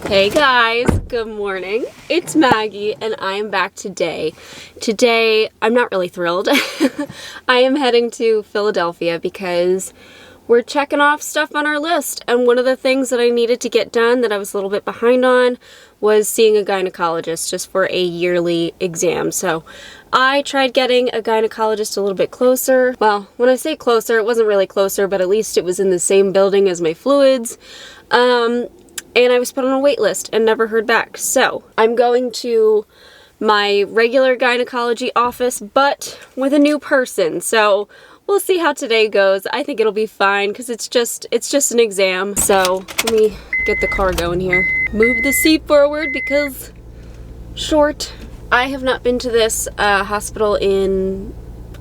Hey guys, good morning. It's Maggie and I am back today. Today, I'm not really thrilled. I am heading to Philadelphia because we're checking off stuff on our list, and one of the things that I needed to get done that I was a little bit behind on was seeing a gynecologist just for a yearly exam. So I tried getting a gynecologist a little bit closer. Well, when I say closer, it wasn't really closer, but at least it was in the same building as my fluids. And I was put on a wait list and never heard back. So I'm going to my regular gynecology office, but with a new person. So we'll see how today goes. I think it'll be fine because it's just an exam. So let me get the car going here. Move the seat forward because short. I have not been to this hospital in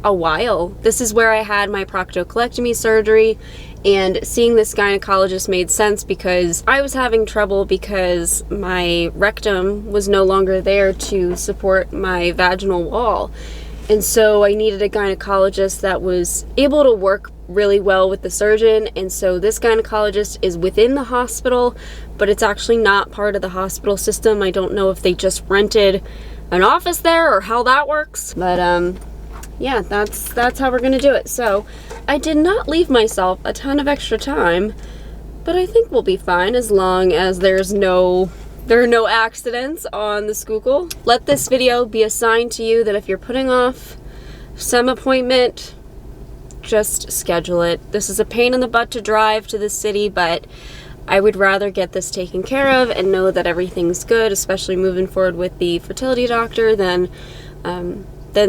a while. This is where I had my proctocolectomy surgery, and seeing this gynecologist made sense because I was having trouble because my rectum was no longer there to support my vaginal wall. And so I needed a gynecologist that was able to work really well with the surgeon. And so this gynecologist is within the hospital, but it's actually not part of the hospital system. I don't know if they just rented an office there or how that works. But yeah, that's how we're gonna do it. So I did not leave myself a ton of extra time, but I think we'll be fine as long as there are no accidents on the Schuylkill. Let this video be a sign to you that if you're putting off some appointment, just schedule it. This is a pain in the butt to drive to the city, but I would rather get this taken care of and know that everything's good, especially moving forward with the fertility doctor, than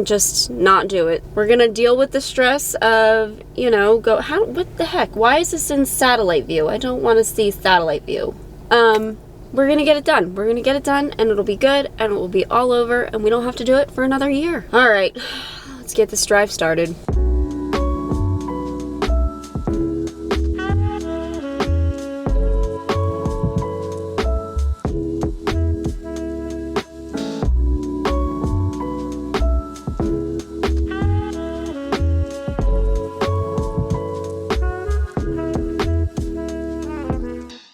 just not do it. We're gonna deal with the stress of, you know, what the heck? Why is this in satellite view? I don't want to see satellite view. We're gonna get it done. We're gonna get it done, and it'll be good, and it will be all over, and we don't have to do it for another year. All right, let's get this drive started.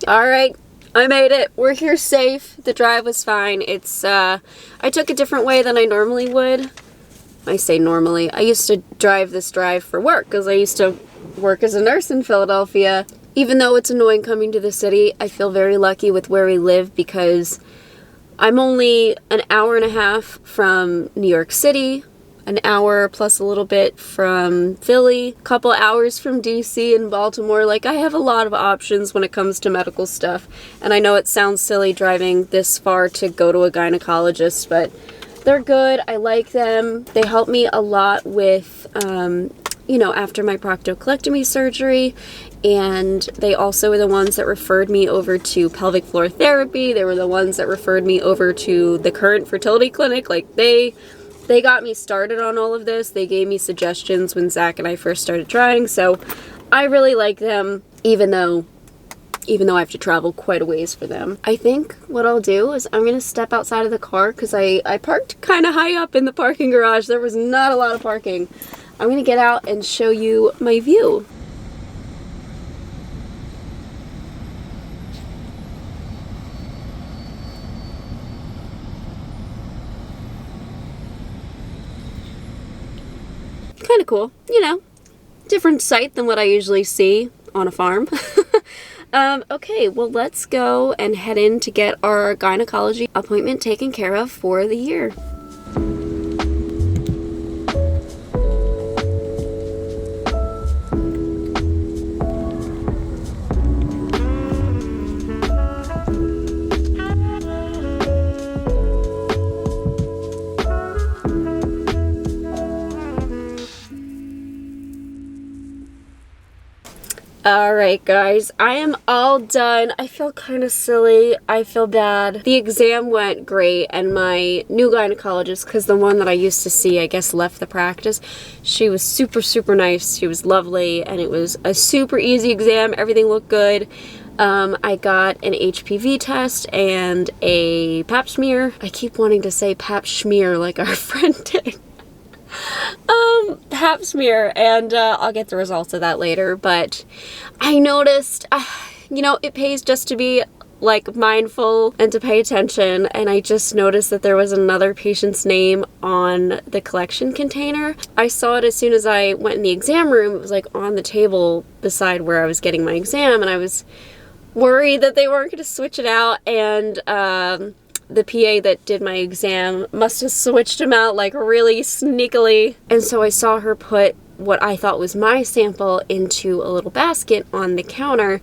All right, I made it. We're here safe. The drive was fine. I took a different way than I normally would. I say normally. I used to drive this drive for work because I used to work as a nurse in Philadelphia. Even though it's annoying coming to the city, I feel very lucky with where we live because I'm only an hour and a half from New York City, an hour plus a little bit from Philly, a couple hours from DC and Baltimore. Like, I have a lot of options when it comes to medical stuff. And I know it sounds silly driving this far to go to a gynecologist, but they're good. I like them. They help me a lot with, you know, after my proctocolectomy surgery. And they also were the ones that referred me over to pelvic floor therapy. They were the ones that referred me over to the current fertility clinic. Like, they got me started on all of this. They gave me suggestions when Zach and I first started trying, so I really like them, even though I have to travel quite a ways for them. I think what I'll do is I'm gonna step outside of the car because I parked kind of high up in the parking garage. There was not a lot of parking. I'm gonna get out and show you my view. Kind of cool, you know, different sight than what I usually see on a farm. Okay, well, let's go and head in to get our gynecology appointment taken care of for the year. Alright guys, I am all done. I feel kind of silly. I feel bad. The exam went great, and my new gynecologist, because the one that I used to see, I guess, left the practice, she was super nice. She was lovely, and it was a super easy exam. Everything looked good. I got an HPV test and a pap smear. I keep wanting to say pap smear like our friend did. Pap smear, and I'll get the results of that later. But I noticed, you know, it pays just to be like mindful and to pay attention, and I just noticed that there was another patient's name on the collection container. I saw it as soon as I went in the exam room. It was like on the table beside where I was getting my exam, and I was worried that they weren't going to switch it out, and the PA that did my exam must have switched them out like really sneakily. And so I saw her put what I thought was my sample into a little basket on the counter,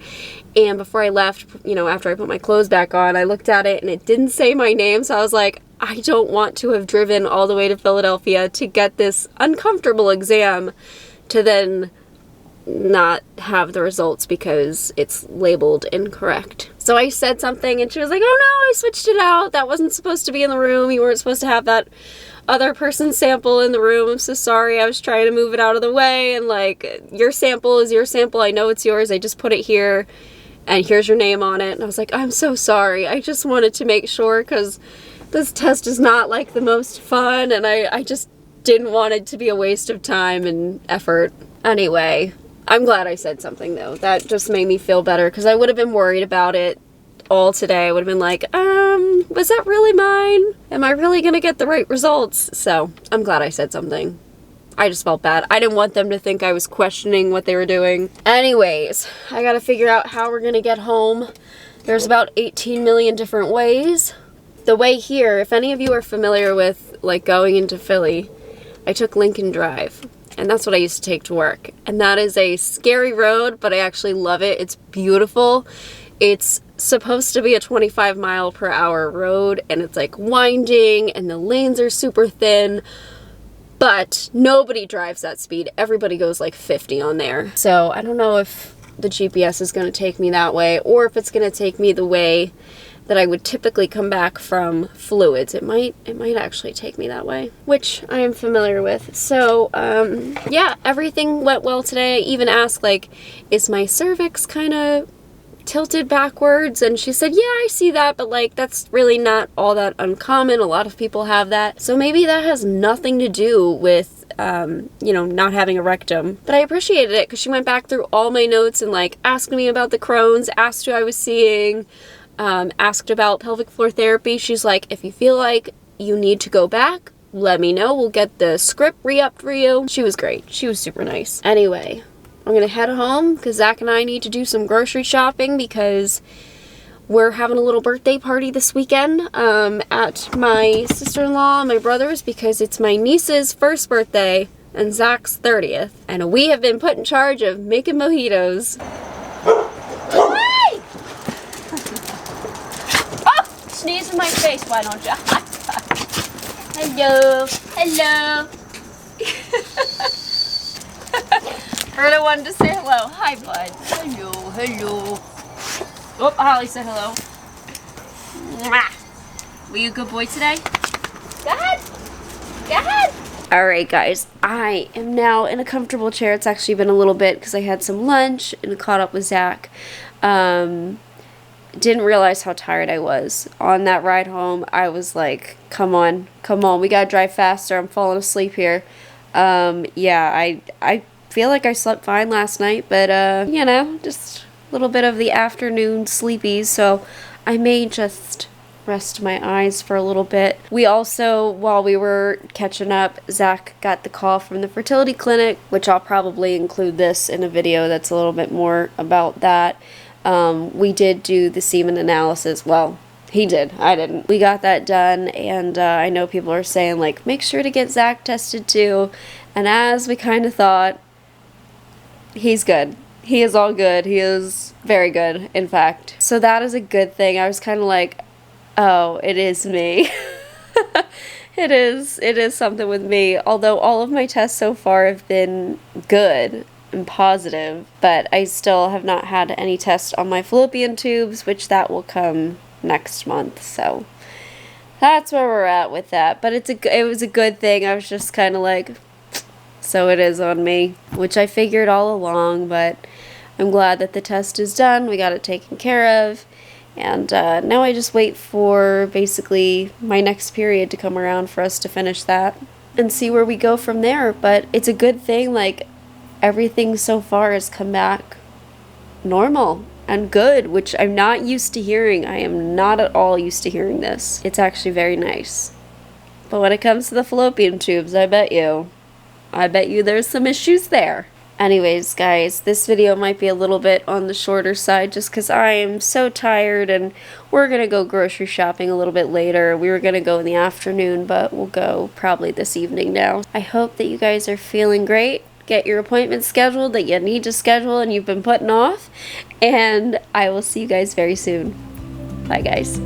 and before I left, you know, after I put my clothes back on, I looked at it and it didn't say my name, so I was like, I don't want to have driven all the way to Philadelphia to get this uncomfortable exam to then not have the results because it's labeled incorrect. So I said something and she was like, oh no, I switched it out. That wasn't supposed to be in the room. You weren't supposed to have that other person's sample in the room. I'm so sorry. I was trying to move it out of the way, and like, your sample is your sample. I know it's yours. I just put it here and here's your name on it. And I was like, I'm so sorry. I just wanted to make sure because this test is not like the most fun, and I just didn't want it to be a waste of time and effort. Anyway, I'm glad I said something though. That just made me feel better because I would have been worried about it all today. I would have been like, was that really mine? Am I really gonna get the right results? So I'm glad I said something. I just felt bad. I didn't want them to think I was questioning what they were doing. Anyways, I gotta figure out how we're gonna get home. There's about 18 million different ways. The way here, if any of you are familiar with like going into Philly, I took Lincoln Drive. And that's what I used to take to work. And that is a scary road, but I actually love it. It's beautiful. It's supposed to be a 25-mile-per-hour road, and it's like winding, and the lanes are super thin, but nobody drives that speed. Everybody goes like 50 on there. So I don't know if the GPS is going to take me that way, or if it's going to take me the way that I would typically come back from fluids. It might actually take me that way, which I am familiar with. So yeah, everything went well today. I even asked, like, is my cervix kind of tilted backwards? And she said, yeah, I see that, but like, that's really not all that uncommon. A lot of people have that. So maybe that has nothing to do with you know, not having a rectum. But I appreciated it because she went back through all my notes and like asked me about the Crohn's, asked who I was seeing, asked about pelvic floor therapy. She's like, if you feel like you need to go back, let me know. We'll get the script re-upped for you. She was great. She was super nice. Anyway, I'm gonna head home because Zach and I need to do some grocery shopping because we're having a little birthday party this weekend at my sister-in-law and my brother's because it's my niece's first birthday and Zach's 30th. And we have been put in charge of making mojitos. Sneeze in my face, why don't you? Hello. Hello. Herta wanted to say hello. Hi, bud. Hello. Hello. Oh, Holly said hello. Mwah. Were you a good boy today? Go ahead. Go ahead. Alright, guys. I am now in a comfortable chair. It's actually been a little bit because I had some lunch and caught up with Zach. Didn't realize how tired I was. On that ride home, I was like, come on, we gotta drive faster. I'm falling asleep here. Yeah, I feel like I slept fine last night, but, you know, just a little bit of the afternoon sleepies, so I may just rest my eyes for a little bit. We also, while we were catching up, Zach got the call from the fertility clinic, which I'll probably include this in a video that's a little bit more about that. We did do the semen analysis. Well, he did. I didn't. We got that done, and I know people are saying, like, make sure to get Zach tested too. And as we kind of thought, he's good. He is all good. He is very good, in fact. So that is a good thing. I was kind of like, oh, it is me. It is something with me. Although all of my tests so far have been good and positive, but I still have not had any tests on my fallopian tubes, which that will come next month. So that's where we're at with that. But it was a good thing. I was just kind of like, so it is on me, which I figured all along, but I'm glad that the test is done. We got it taken care of, and now I just wait for basically my next period to come around for us to finish that and see where we go from there. But it's a good thing, like, everything so far has come back normal. and good, which I'm not used to hearing. I am not at all used to hearing this. It's actually very nice. But when it comes to the fallopian tubes, I bet you there's some issues there. Anyways, guys, this video might be a little bit on the shorter side just because I am so tired, and we're going to go grocery shopping a little bit later. We were going to go in the afternoon, but we'll go probably this evening now. I hope that you guys are feeling great. Get your appointments scheduled that you need to schedule and you've been putting off. And I will see you guys very soon. Bye, guys.